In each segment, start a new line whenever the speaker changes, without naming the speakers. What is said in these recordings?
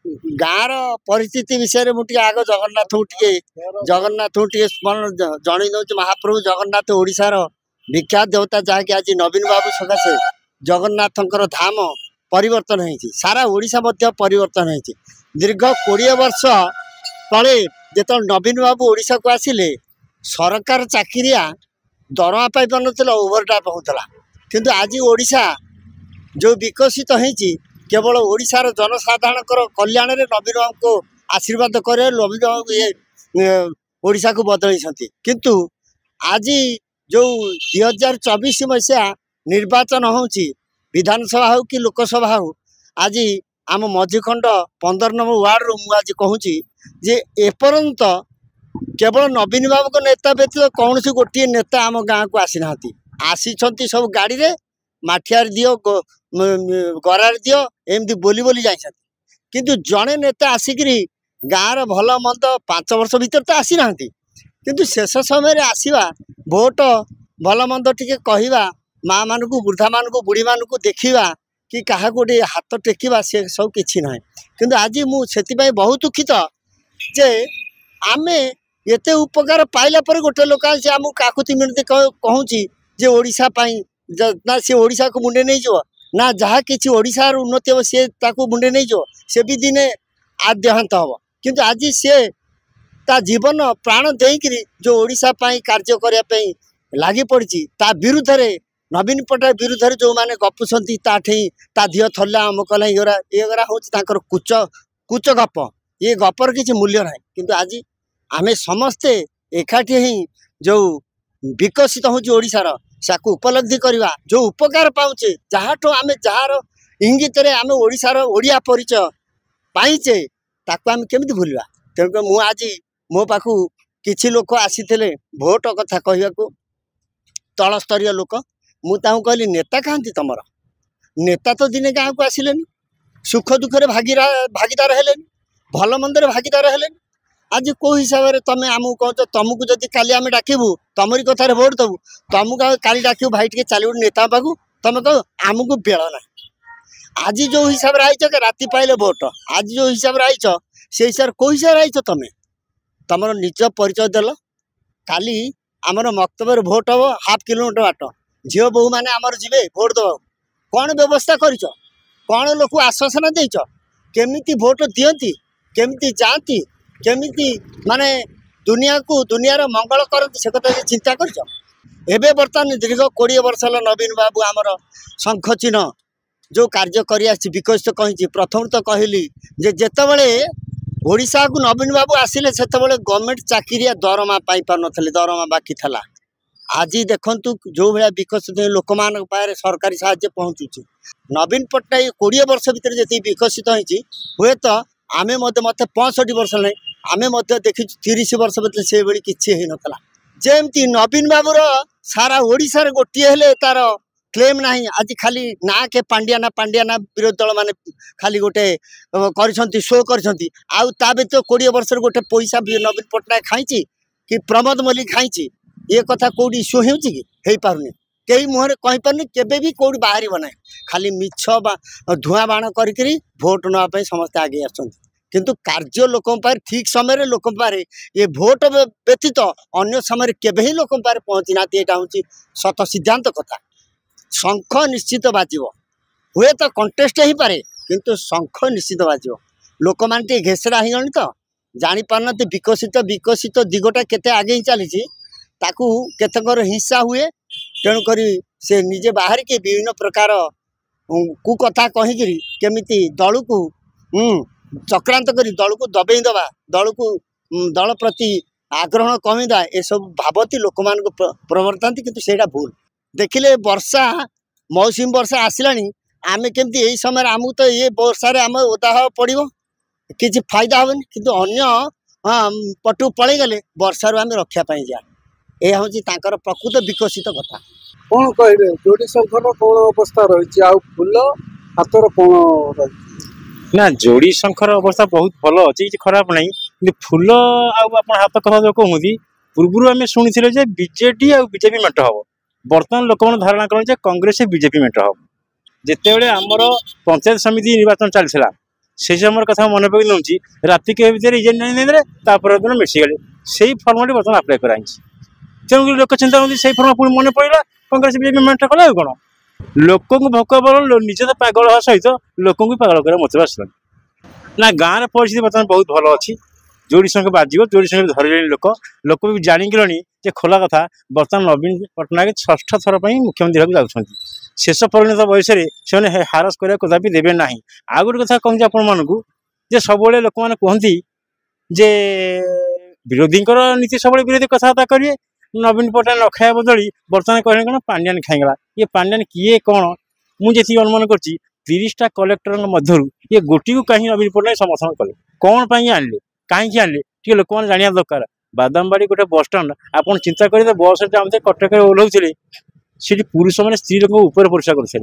गाँव परिस्थिति विषय में मुझे आग जगन्नाथ स्मरण जन दौर महाप्रभु जगन्नाथ ओडिशार विख्यात देवता जहाँकि आज नवीन बाबू सकाशे जगन्नाथंकर धाम परिवर्तन होती सारा ओडिशा मध्य परिवर्तन होती दीर्घ 20 वर्ष तले जो नवीन बाबू ओडिशा को आसिले सरकार चाकरिया दरमा पाई पार ना ओभरटाप होता किंतु आज ओडिशा जो विकसित होती केवल ओडिशार जनसाधारण कल्याण रे नवीन बाबू को आशीर्वाद करे नवीन बाबू ये ओडिशा को बदल किंतु आज जो 2024 मसीहा निर्वाचन होची विधानसभा हो कि लोकसभा हो आज आम मझीखंड 15 नंबर वार्ड रू मुझे कहूँ जे एपर्यंत केवल नवीन बाबू को नेता व्यतीत कौन सी गोटे नेता आम गाँव को आसी ना आसी सब गाड़ी रे माठियार दियो गरार दियो एमती बोली बोली जाइछन किंतु जड़े नेता आसिकी गाँव भल मंद 5 वर्ष भीतर तो आसी ना किंतु शेष समय आसवा भोट भल मंद टिके कहवा माँ मान को वृद्धा मान को बुढ़ी मान को देखा कि क्या गोटे हाथ टेकवा से सब किसी ना किंतु आज मुझे बहुत दुखित जे आमे एते उपकार पाइला पर गोटे लोक से आमको काकुति मिनती कहूँ जे ओडिशा पाई ना सी ओडिशा को मुंडे नहीं जो ना जहाँ किसी ओडिशार उन्नति हम सी मुंडे नहीं जो से भी दिने आज देहांत हम किंतु आज सी ता जीवन प्राण देकरी जो ओडिशा पाई कार्य करने लगी पड़ी ता विरुद्ध रे नवीन पट्टनायक विरुद्ध जो मैंने गपुंट ता दिह थला अमुक ये हूँ कुच कुच गप ये गपर किसी मूल्य ना किंतु आज आम समस्ते एकाठी ही जो विकसित हो ओडिशार साकू उपलब्धि करवा जो उपकार पाचे जहाँ आम जार इंगित आम ओडिशार ओडिया परिचय पाइचे ताकू आम केमिति भूलवा तेणुक मु आज मो पाखु किछि लोक आसीथिले भोट कथा कहवाकू तल स्तरीय लोक मुझे कहली नेता कहाँती तुमर नेता तो दिने गाँव को आसिलेनी सुख दुखे भागीदार हेलेनी भल मंदर भागीदार हेलेनी आज कौ हिसाब से तुम आमको कह तुमको जब काली आम डाकबू तुमरी कथार भोट दबू तुमको काली डाक भाई टे चलो नेता पाखु तुम कह आमको बेल ना आज जो हिसाब से आईच राति पाइले भोट आज जो हिसाब से आईच से हिसाब कौ हिसाब से आईच तुम निज परिचय देल काली आमर मक्तब्य भोट हम हाफ किलोमीटर बाट झील बोहू मैंने आमर जीवे भोट दबा कौन व्यवस्था कर कौन लोक आश्वासन देच केमिति भोट दियंती केमिति जाती केमिति माने दुनिया को दुनियार मंगल करती से कथा चिंता कर बर्तमान दीर्घ 20 वर्ष नवीन बाबू आमर शंख चिन्ह जो कार्य कर विकसित कही प्रथम तो कहली जेतेबले ओडिशा को नवीन बाबू आसिले सेतेबले गवर्नमेंट चाकरिया दरमा पाई पार नथले दरमा बाकी थला आज देखंतु जो भाया विकसित लोक मान सरकारी साहाय्य पहुँचुची नवीन पट्टनायक 20 वर्ष भीतर जी विकसित होती हुए तो आमे मत 65 वर्ष ना आमे देखी 30 वर्ष भीतर से भाई किसी नाला जमती नवीन बाबूर सारा ओडिशार गोटे हेले तार क्लेम ना आज खाली ना के पांड्याना विरोधी दल मैंने खाली गोटे कर शो कर व्यतीत 20 वर्ष गोटे पैसा नवीन पट्टनायक खाई कि प्रमोद मल्लिक खाई ये कथा कौटी इश्यू हो पारे कई मुहर कही पारनी केबे भी कौटी बाहर ना खाली मिछ धुआं बाण कर भोट नापी समस्ते आगे आसु कार्य लोक ठीक समय लोक ये भोट व्यतीत अन्य समय केबे ही लोक पहुँची ना यहाँ हूँ सत सिद्धांत कथा शंख निश्चित बाजिब हुए तो कंटेस्ट ही पारे किंतु शंख निश्चित बाजिब लोक मैंने घेसरा ही गणी तो जापार विकसित विकसित दिगटा केते आगे ही चली ताकू केतकर हिंसा हुए तेणुक से निजे बाहर के विभिन्न प्रकार कुकथा कहीकि केमिति दल को चक्रांत कर दल को दबे दबा दल को दल प्रति आग्रहण कमीदा ये सब भावती लोक मान प्रवर्तांती किंतु सेटा भूल देखिले वर्षा मौसमी वर्षा आसला आमे केमती यही समय आमको तो ये वर्षा आम ओदा पड़ो किसी फायदा हेनी किंतु अन्य पटू पलि गले वर्षार आम रक्षापी जा यह हूँ प्रकृत विकसित कथा
कौन कहे जोड़ी शंखर कौन अवस्था रही फूल हाथर कौन
ना जोड़ी शंखर अवस्था बहुत भल अच्छी खराब ना कि फूल आप हाथ कथा जो कहते पूर्व आम शुणी बीजेडी आ बीजेपी मेट हम बर्तमान लोक मैंने धारणा करें कांग्रेस बीजेपी मेट हम जिते बड़े आमर पंचायत समिति निर्वाचन चलता से समय कथा मन पकड़ दूसरी राति के भितर रिजाइन नहीं तापर दिन मिसीगले से फर्मटी बर्तमान आप्लाय कराई तेणुक लोक चिंता करते से फर्म पुणी मन पड़ा कांग्रेस बीजेपी मेंटेन कला कौन लोक भोक बल निजे तो पागल हवा सहित लोक पागल कर मतलब आसला ना गाँव परिस्थिति बर्तमान बहुत भल अच्छी जोड़ी संगे बाजिब जोड़ी संगे धरले लोक लोक भी जाणिगले जे खोला कथा बर्तमान नवीन पट्टनायक षष्ठ थर पर मुख्यमंत्री जाऊँच शेष परिणत बयस से हारस करने कदापि देवे ना आ गोटे कथा कहूँ आपण मानक जे सब लोक मैंने कहती जे विरोधी नीति सब विरोधी कथबार्ता करेंगे नवीन पट्टनायक न खाया बदली बर्तमान कहले कौन पांड्यान खाईगला ये पांड्यान किए कौन मुझे अनुमान कर 30टा कलेक्टर मध्य ये गोटी को कहीं नवीन पट्टनायक समर्थन कले कौन पर आनले कहीं आनले टे लोक मैंने जाना दरकार बादामबाड़ी गोटे बसस्टाण आप चिंता करेंगे बस जाते कटक ओह्लौले से पुरुष मैंने स्त्री लोक ऊपर परीक्षा करते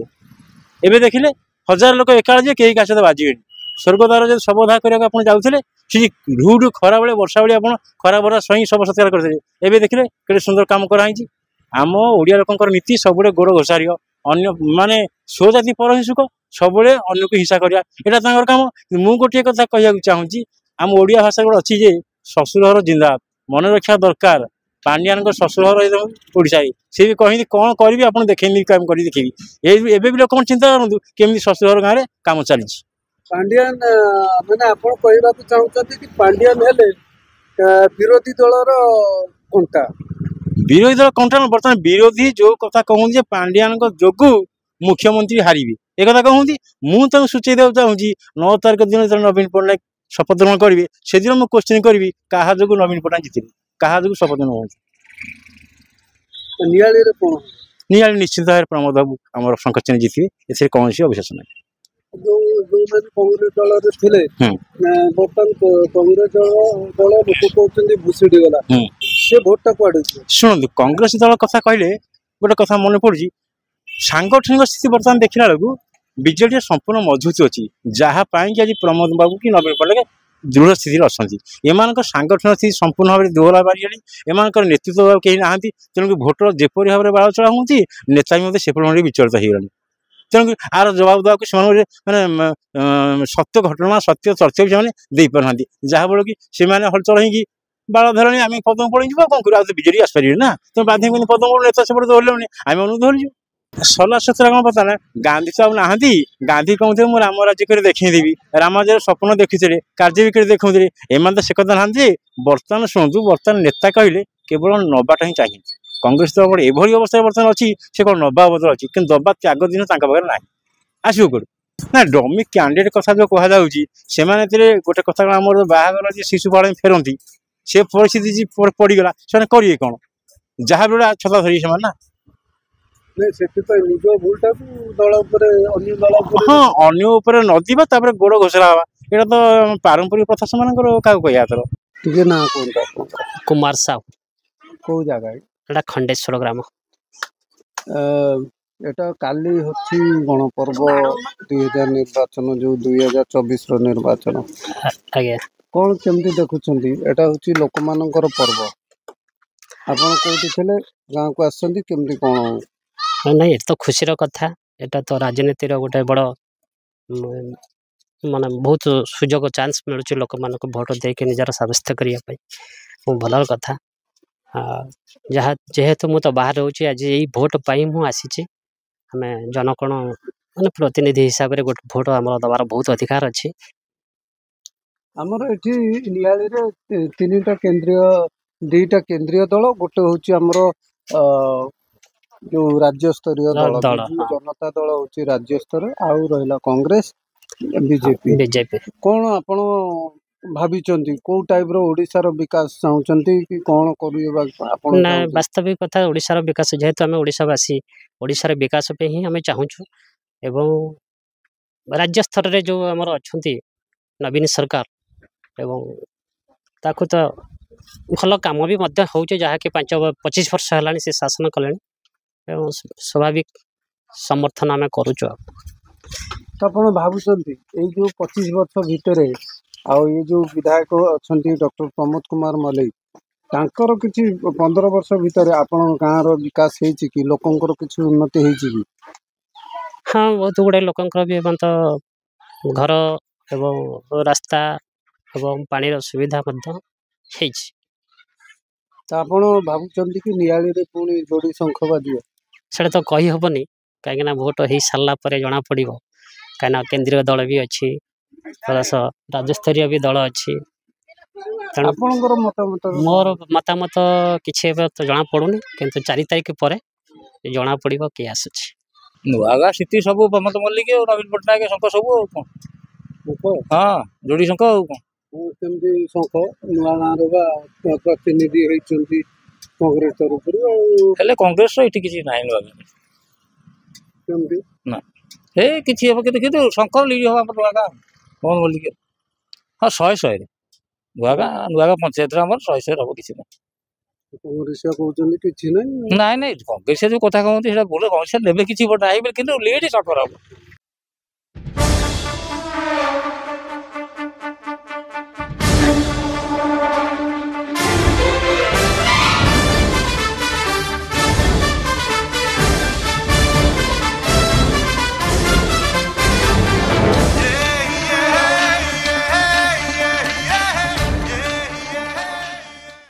एवं देखिले 1000 लोक एकाजे कहीं क्या सहित बाजिबे स्वर्गद्वार जो शवदाह करने आप जाते सी ढू खरा बेले वर्षा बेले आप खरा बरा सही शव सत्कार करते एवं देखिले के सुंदर कम कराई आम ओडिया लोक नीति सब गोड़ घोषार अन्य माने स्वजाति पर हिंसुक सब अन्य को हिंसा करा यहाँ कम मु गोटे कथा कहूँ चाहूँगी आम ओडिया भाषा गोटे अच्छी जे ससुर घर जिंदाबाद मन रखा दरकार पांड्यान ससुर घर ओडिशा सी भी कहती कौन करी आप देखें काम कर देखी एवं लोक चिंता करूँ केमी ससुर घर गाँव में कम चली
पांड्यान मैंने आप चाहते कि पांड्यान हेले विरोधी दलर कंटा
विरोधी दल कंटा बर्तमान विरोधी जो कथा कहूँ पांड्यान जोगु मुख्यमंत्री हारिबे एक कथा कहूँ मुझे सूचई देव चाहूँगी 9 तारिख दिन जो नवीन पट्टनायक शपथ ग्रहण करेंगे से दिन मुझे क्वेश्चन करी क्या जो नवीन पट्टनायक जीते क्या जो शपथ ग्रहण हो निहाली निश्चित भाव प्रमोद बाबू आम शंकर चिन्ह जीते ए कौन अविश्वास ना
जो कांग्रेस दल थे बर्तमान कांग्रेस दल लोक कहते भूसुड़ी गला से भोटा कड़े
शुणु कांग्रेस दल कथा कहले गोटे कथा मन पड़ी सांगठनिक स्थिति बर्तमान देखला बेलू बीजेडी संपूर्ण मजबूत अच्छी जहाँपाई कि आज प्रमोद बाबू कि नवीन पट्टनायक दृढ़ स्थिति अच्छा एम सांगठनिक स्थिति संपूर्ण भाव में दोहरा बारी एम नेतृत्व कहीं ना तेणुक भोटर जेपरी भाव में बाड़चड़ा होती नेता भी सेपरी विचलित हो गला तेणुक आर जवाब देवाक से सत्य घटना सत्य तथ्य भी दे पार जहाँ फल कि से हलचल हो बाड़ धरणी आम पदम पड़े कौन कर बीजेडी आसपारे ना तेनाली बाध्य पदम पड़ नेता सेपटे धरले आम अनुरोध धरजु सला सतरा कौन पता ना गांधी तो आउ ना गांधी कहते मुझे राम राज्य कर देखी राम राज्य स्वप्न देखी कार्य भी कर देखते एम तो से कथा ना बर्तमान शुणु बर्तमान नेता कहले केवल नवाटा ही चाहिए कांग्रेस तो गोटे एभली अवस्था बर्तमान अच्छी से कौन नवा बदल अच्छी कि दबा त्याग दिन पाखे ना आसो कौन ना डमी कैंडिडेट कथा जो कहुच्छी से गोटे कथा आम बाहर शिशुपाल फेरती से परिस्थिति पड़गला से करेंगे कौन जहाँ भी छता धरी से ना हाँ अन्य नदीबा गोड़ घोषरा हवा यहाँ तो पारंपरिक प्रथा से क्या कह
टे ना
कुमार साहू
कौ जगह
खंडेश्वर ग्राम
एटा काली होची गणपर्व 2000 निर्वाचन जो 2024 रो निर्वाचन
आगे
कौन केमती देखुछंती एटा होची लोक मानकर पर्व आपण कोठी थिले गांव को आसंती केमती कोन
नहीं तो खुशी कथा एटा तो राजनीति गोटे बड़ माने बहुत सुजोग चांस मिलूँ लोक मान भोट देके निजार सब्यस्त करने भल कथा जहाँ जेहेतु मु तो बाहर रोचे आज यही भोट पाई मु आसी आम जनगण माने प्रतिनिधि हिसाब से गोटे भोट आम दबार बहुत अधिकार अच्छी
आमर एठी नियाली रे 3टा केंद्रीय 2टा केंद्रीय दल गोटे होची आमर जो राज्य स्तरीय दल जनता दल होची राज्य स्तर आउ रहिला कांग्रेस
बीजेपी
कौन आपण भाविचंती को टाइप रो ओडिसा रो विकास चाहउचंती कि कौन करियो आपण
ना वास्तविक कथा ओडिसा रो विकास जेहेतु आम ओडिसावासी ओडिसा रो विकास पे ही आम चाहूँ एवं राज्य स्तर रे जो आमर अच्छी नवीन सरकार एवं ताकू तो भल काम भी होचे जहाँ कि 25 वर्ष है से शासन कले एवं स्वाभाविक समर्थन आम करुचु
तो आपण भावुचंती ए जो 25 वर्ष भितरे आउ ये जो विधायक अच्छी डॉक्टर प्रमोद कुमार मल्लिक तांकर किछि 15 वर्ष भितरे आपण गाँव रो विकास हेछि कि लोकंकर किछि उन्नति हेछि कि
हाँ बहुत गुड़े लोकंकर भी तो घर ଏବଂ ରାସ୍ତା ଏବଂ ପାଣିର ସୁବିଧା ମଧ୍ୟ ହେଇଛି।
ତ ଆପଣ ଭାବୁଛନ୍ତି କି ନିଆଳିରେ ପୁଣି ଯୋଡ଼ି ଶଙ୍ଖ ବାଜିବ?
ସେଇଟା ତ କହିହେବନି, କାହିଁକିନା ଭୋଟ ହେଇସାରିଲା ପରେ ଜଣାପଡ଼ିବ। କାହିଁକିନା କେନ୍ଦ୍ରୀୟ ଦଳ ବି ଅଛି, ପ୍ଲସ୍ ରାଜ୍ୟସ୍ତରୀୟ ବି ଦଳ ଅଛି। ତେଣୁ
ଆପଣଙ୍କର ମତାମତ
ମୋର ମତାମତ କିଛି ଏବେ ତ ଜଣାପଡ଼ୁନି, କିନ୍ତୁ 4 ତାରିଖ ପରେ ଜଣାପଡ଼ିବ କିଏ ଆସୁଛି।
ନୂଆ ଗାଁ ସ୍ଥିତି ସବୁ ପ୍ରମୋଦ ମଲ୍ଲିକ ଆଉ ନବୀନ ପଟ୍ଟନାୟକ ଶଙ୍ଖ ସବୁ ଆଉ କ'ଣ।
ଶଙ୍ଖ
ହଁ ଯୋଡ଼ି ଶଙ୍ଖ ଆଉ କ'ଣ।
କେମିତି ଶଙ୍ଖ ନୂଆ ଗାଁରେ ବା ପ୍ରତିନିଧି ହେଇଛନ୍ତି କଂଗ୍ରେସ ତରଫରୁ ଆଉ
ହେଲେ କଂଗ୍ରେସର ଏଠି କିଛି ନାହିଁ ନୂଆ ଗାଁରେ।
କେମିତି
ନା ହେ କିଛି ହେବ କିନ୍ତୁ ଶଙ୍ଖ ଲିଡ୍ ହେବ ଆମର ନୂଆ ଗାଁ ପ୍ରମୋଦ ମଲ୍ଲିକ। ହଁ 100ରେ ନୂଆ ଗାଁ ପଞ୍ଚାୟତରେ ଆମର 100 ହେବ କିଛି ନାହିଁ।
କଂଗ୍ରେସ କହୁଛନ୍ତି କିଛି ନାହିଁ।
ନାଇଁ କଂଗ୍ରେସ ଯୋଉ କଥା କହନ୍ତି ସେଇଟା ଭୁଲ। କଂଗ୍ରେସ ନେବେ କିଛି ଭୋଟ ନାହିଁ କିନ୍ତୁ ଲିଡ୍ ଶଙ୍କର ହେବ।